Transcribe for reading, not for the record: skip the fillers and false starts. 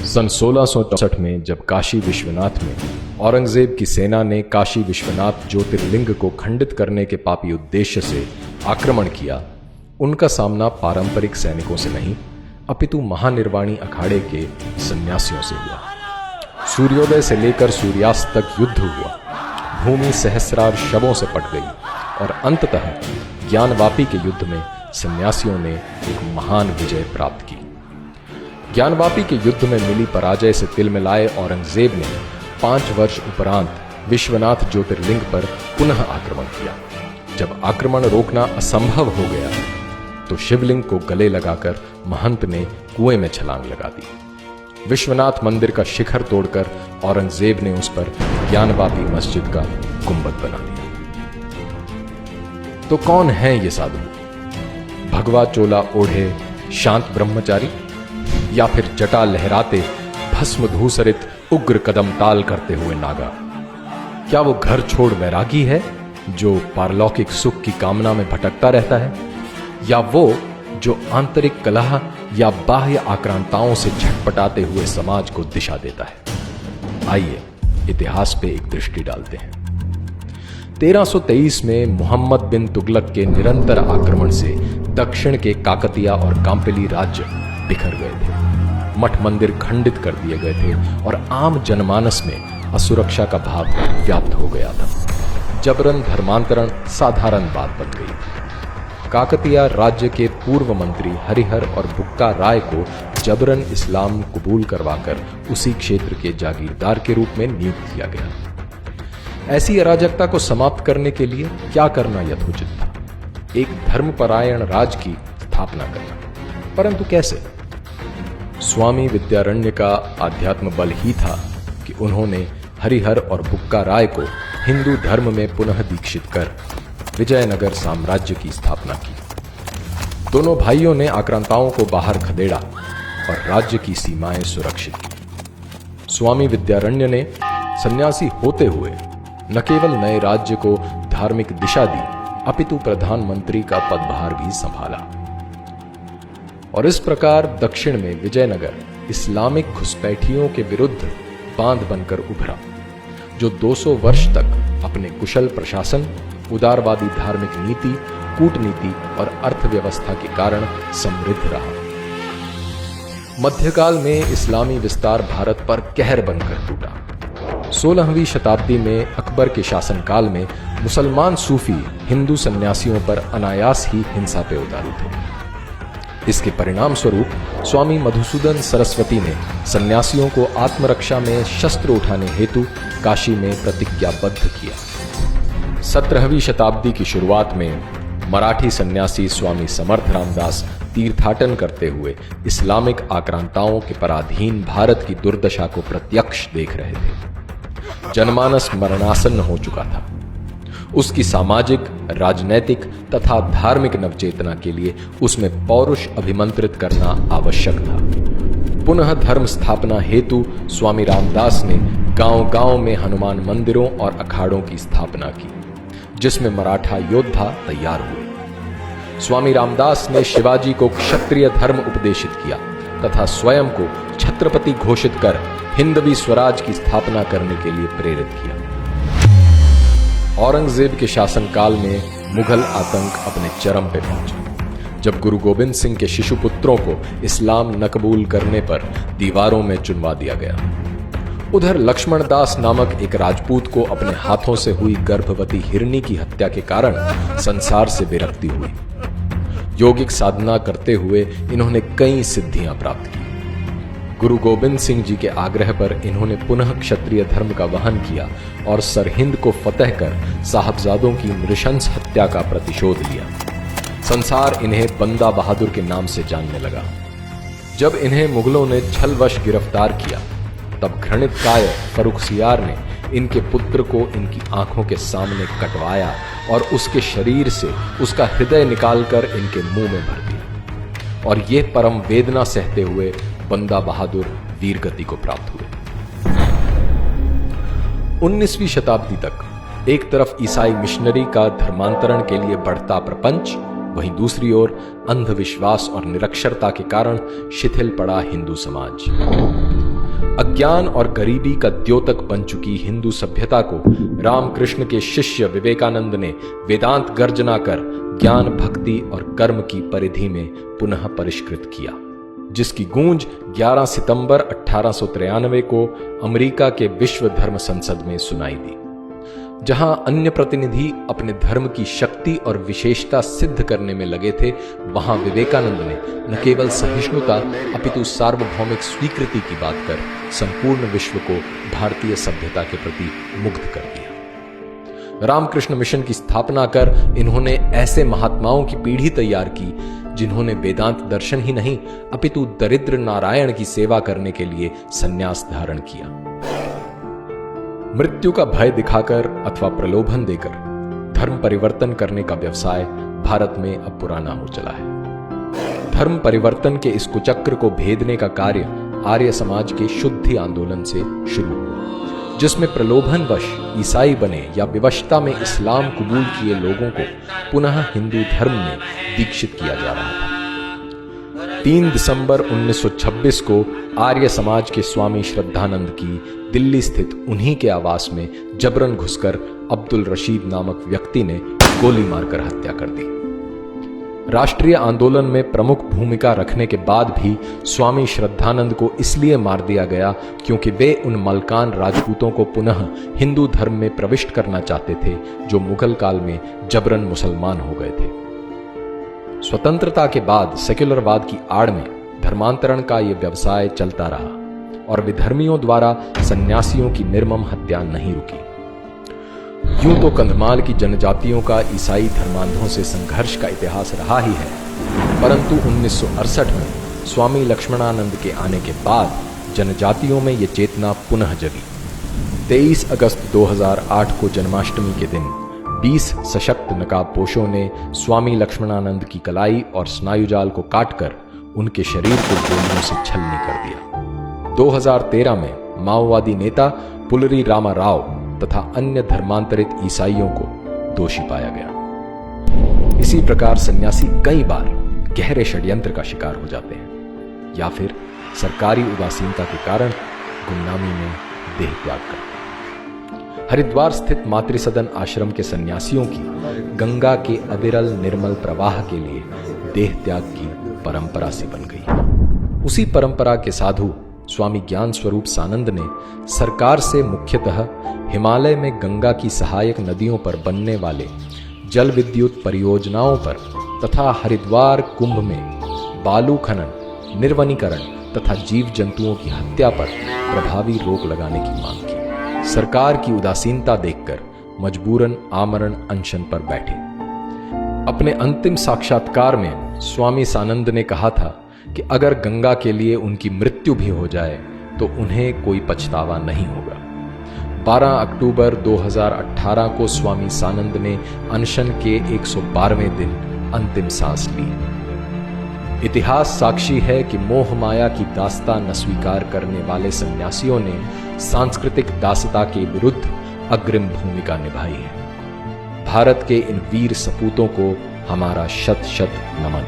सन 1664 में जब काशी विश्वनाथ में औरंगजेब की सेना ने काशी विश्वनाथ ज्योतिर्लिंग को खंडित करने के पापी उद्देश्य से आक्रमण किया, उनका सामना पारंपरिक सैनिकों से नहीं अपितु महानिर्वाणी अखाड़े के सन्यासियों से हुआ। सूर्योदय से लेकर सूर्यास्त तक युद्ध हुआ, भूमि सहस्रार शवों से पट गई और अंततः ज्ञानवापी के युद्ध में सन्यासियों ने एक महान विजय प्राप्त की। ज्ञानवापी के युद्ध में मिली पराजय से तिलमिलाए औरंगजेब ने 5 वर्ष उपरांत विश्वनाथ ज्योतिर्लिंग पर पुनः आक्रमण किया। जब आक्रमण रोकना असंभव हो गया तो शिवलिंग को गले लगाकर महंत ने कुएं में छलांग लगा दी। विश्वनाथ मंदिर का शिखर तोड़कर औरंगजेब ने उस पर ज्ञानवापी मस्जिद का गुंबद बना दिया। तो कौन है ये साधु? भगवा चोला ओढ़े शांत ब्रह्मचारी, या फिर जटा लहराते भस्म धूसरित उग्र कदम ताल करते हुए नागा? क्या वो घर छोड़ वैरागी है जो पारलौकिक सुख की कामना में भटकता रहता है, या वो जो आंतरिक कलह या बाह्य आक्रांताओं से झटपटाते हुए समाज को दिशा देता है? आइए इतिहास पे एक दृष्टि डालते हैं। 1323 में मोहम्मद बिन तुगलक के निरंतर आक्रमण से दक्षिण के काकतिया और कांपिली राज्य बिखर गए थे। मठ मंदिर खंडित कर दिए गए थे और आम जनमानस में असुरक्षा का भाव व्याप्त हो गया था। जबरन धर्मांतरण साधारण बात बन गई। काकतिया राज्य के पूर्व मंत्री हरिहर और बुक्का राय को जबरन इस्लाम कबूल करवाकर उसी क्षेत्र के जागीरदार के रूप में नियुक्त किया गया। ऐसी अराजकता को समाप्त करने के लिए क्या करना यथोचित था? एक धर्मपरायण राज की स्थापना करना, परंतु कैसे? स्वामी विद्यारण्य का आध्यात्म बल ही था कि उन्होंने हरिहर और बुक्का राय को हिंदू धर्म में पुनः दीक्षित कर विजयनगर साम्राज्य की स्थापना की। दोनों भाइयों ने आक्रांताओं को बाहर खदेड़ा और राज्य की सीमाएं सुरक्षित की। स्वामी विद्यारण्य ने सन्यासी होते हुए न केवल नए राज्य को धार्मिक दिशा दी अपितु प्रधानमंत्री का पदभार भी संभाला। और इस प्रकार दक्षिण में विजयनगर इस्लामिक घुसपैठियों के विरुद्ध बांध बनकर उभरा, जो 200 वर्ष तक अपने कुशल प्रशासन, उदारवादी धार्मिक नीति, कूटनीति और अर्थव्यवस्था के कारण समृद्ध रहा। मध्यकाल में इस्लामी विस्तार भारत पर कहर बनकर टूटा। 16वीं शताब्दी में अकबर के शासनकाल में मुसलमान सूफी हिंदू सन्यासियों पर अनायास ही हिंसा पे उतारू थे। इसके परिणाम स्वरूप स्वामी मधुसूदन सरस्वती ने सन्यासियों को आत्मरक्षा में शस्त्र उठाने हेतु काशी में प्रतिज्ञाबद्ध किया। 17वीं शताब्दी की शुरुआत में मराठी सन्यासी स्वामी समर्थ रामदास तीर्थाटन करते हुए इस्लामिक आक्रांताओं के पराधीन भारत की दुर्दशा को प्रत्यक्ष देख रहे थे। जनमानस मरणासन्न हो चुका था। उसकी सामाजिक, राजनैतिक तथा धार्मिक नवचेतना के लिए उसमें पौरुष अभिमंत्रित करना आवश्यक था। पुनः धर्म स्थापना हेतु स्वामी रामदास ने गांव-गांव में हनुमान मंदिरों और अखाड़ों की स्थापना की, जिसमें मराठा योद्धा तैयार हुए। स्वामी रामदास ने शिवाजी को क्षत्रिय धर्म उपदेशित किया तथा स्वयं को छत्रपति घोषित कर हिंदवी स्वराज की स्थापना करने के लिए प्रेरित किया। औरंगजेब के शासनकाल में मुगल आतंक अपने चरम पे पहुंचा, जब गुरु गोविंद सिंह के शिशुपुत्रों को इस्लाम न कबूल करने पर दीवारों में चुनवा दिया गया। उधर लक्ष्मण दास नामक एक राजपूत को अपने हाथों से हुई गर्भवती हिरनी की हत्या के कारण संसार से विरक्ति हुई। योगिक साधना करते हुए इन्होंने कई सिद्धियां प्राप्त की। गुरु गोविंद सिंह जी के आग्रह पर इन्होंने पुनः क्षत्रिय धर्म का वहन किया और सरहिंद को फतह कर साहबजादों की नृशंस हत्या का प्रतिशोध लिया। संसार इन्हें बंदा बहादुर के नाम से जानने लगा। जब इन्हें मुगलों ने छलवश गिरफ्तार किया, तब घृणित काय फर्रुखसियार ने इनके पुत्र को इनकी आंखों के सामने कटवाया और उसके शरीर से उसका हृदय निकालकर इनके मुंह में भर दिया। और ये परम वेदना सहते हुए बंदा बहादुर वीर गति को प्राप्त हुए। 19वीं शताब्दी तक एक तरफ ईसाई मिशनरी का धर्मांतरण के लिए बढ़ता प्रपंच, वहीं दूसरी ओर अंधविश्वास और निरक्षरता के कारण शिथिल पड़ा हिंदू समाज। अज्ञान और गरीबी का द्योतक बन चुकी हिंदू सभ्यता को रामकृष्ण के शिष्य विवेकानंद ने वेदांत गर्जना कर ज्ञान, भक्ति और कर्म की परिधि में पुनः परिष्कृत किया, जिसकी गूंज 11 सितंबर 1893 को अमेरिका के विश्व धर्म संसद में सुनाई दी, जहां अन्य प्रतिनिधि अपने धर्म की शक्ति और विशेषता सिद्ध करने में लगे थे, वहां विवेकानंद ने न केवल सहिष्णुता अपितु सार्वभौमिक स्वीकृति की बात कर संपूर्ण विश्व को भारतीय सभ्यता के प्रति मुग्ध कर दिया। रामकृष्ण मिशन की स्थापना कर इन्होंने ऐसे महात्माओं की पीढ़ी तैयार की जिन्होंने वेदांत दर्शन ही नहीं अपितु दरिद्र नारायण की सेवा करने के लिए संन्यास धारण किया। मृत्यु का भय दिखाकर अथवा प्रलोभन देकर धर्म परिवर्तन करने का व्यवसाय भारत में अब पुराना हो चला है। धर्म परिवर्तन के इस कुचक्र को भेदने का कार्य आर्य समाज के शुद्धि आंदोलन से शुरू हुआ, जिसमें प्रलोभनवश ईसाई बने या विवशता में इस्लाम कबूल किए लोगों को पुनः हिंदू धर्म में दीक्षित किया जा रहा था। 3 दिसंबर 1926 को आर्य समाज के स्वामी श्रद्धानंद की दिल्ली स्थित उन्हीं के आवास में जबरन घुसकर अब्दुल रशीद नामक व्यक्ति ने गोली मारकर हत्या कर दी। राष्ट्रीय आंदोलन में प्रमुख भूमिका रखने के बाद भी स्वामी श्रद्धानंद को इसलिए मार दिया गया क्योंकि वे उन मलकान राजपूतों को पुनः हिंदू धर्म में प्रविष्ट करना चाहते थे जो मुगल काल में जबरन मुसलमान हो गए थे। स्वतंत्रता के बाद सेक्युलरवाद की आड़ में धर्मांतरण का यह व्यवसाय चलता रहा और विधर्मियों द्वारा सन्यासियों की निर्मम हत्या नहीं रुकी। यूं तो कंधमाल की जनजातियों का ईसाई धर्मांधों से संघर्ष का इतिहास रहा ही है, परंतु 1968 में स्वामी लक्ष्मणानंद के आने के बाद जनजातियों में यह चेतना पुनः जगी। 23 अगस्त 2008 को जन्माष्टमी के दिन 20 सशक्त नकाबपोशों ने स्वामी लक्ष्मणानंद की कलाई और स्नायुजाल को काटकर उनके शरीर को गोलियों से छलनी कर दिया। 2013 में माओवादी नेता पुलरी रामा राव तथा अन्य धर्मांतरित ईसाइयों को दोषी पाया गया। इसी प्रकार सन्यासी कई बार गहरे षड्यंत्र का शिकार हो जाते हैं या फिर सरकारी उदासीनता के कारण गुमनामी में देह त्याग करते हैं। हरिद्वार स्थित मातृसदन आश्रम के सन्यासियों की गंगा के अविरल निर्मल प्रवाह के लिए देह त्याग की परंपरा सी बन गई। उसी परंपरा के साधु स्वामी ज्ञान स्वरूप सानंद ने सरकार से मुख्यतः हिमालय में गंगा की सहायक नदियों पर बनने वाले जल विद्युत परियोजनाओं पर तथा हरिद्वार कुंभ में बालू खनन, निर्वनीकरण तथा जीव जंतुओं की हत्या पर प्रभावी रोक लगाने की मांग की। सरकार की उदासीनता देखकर मजबूरन आमरण अनशन पर बैठे। अपने अंतिम साक्षात्कार में स्वामी सानंद ने कहा था कि अगर गंगा के लिए उनकी मृत्यु भी हो जाए तो उन्हें कोई पछतावा नहीं होगा। 12 अक्टूबर 2018 को स्वामी सानंद ने अनशन के 112वें दिन अंतिम सांस ली। इतिहास साक्षी है कि मोह माया की दास्ता न स्वीकार करने वाले सन्यासियों ने सांस्कृतिक दासता के विरुद्ध अग्रिम भूमिका निभाई है। भारत के इन वीर सपूतों को हमारा शत शत नमन।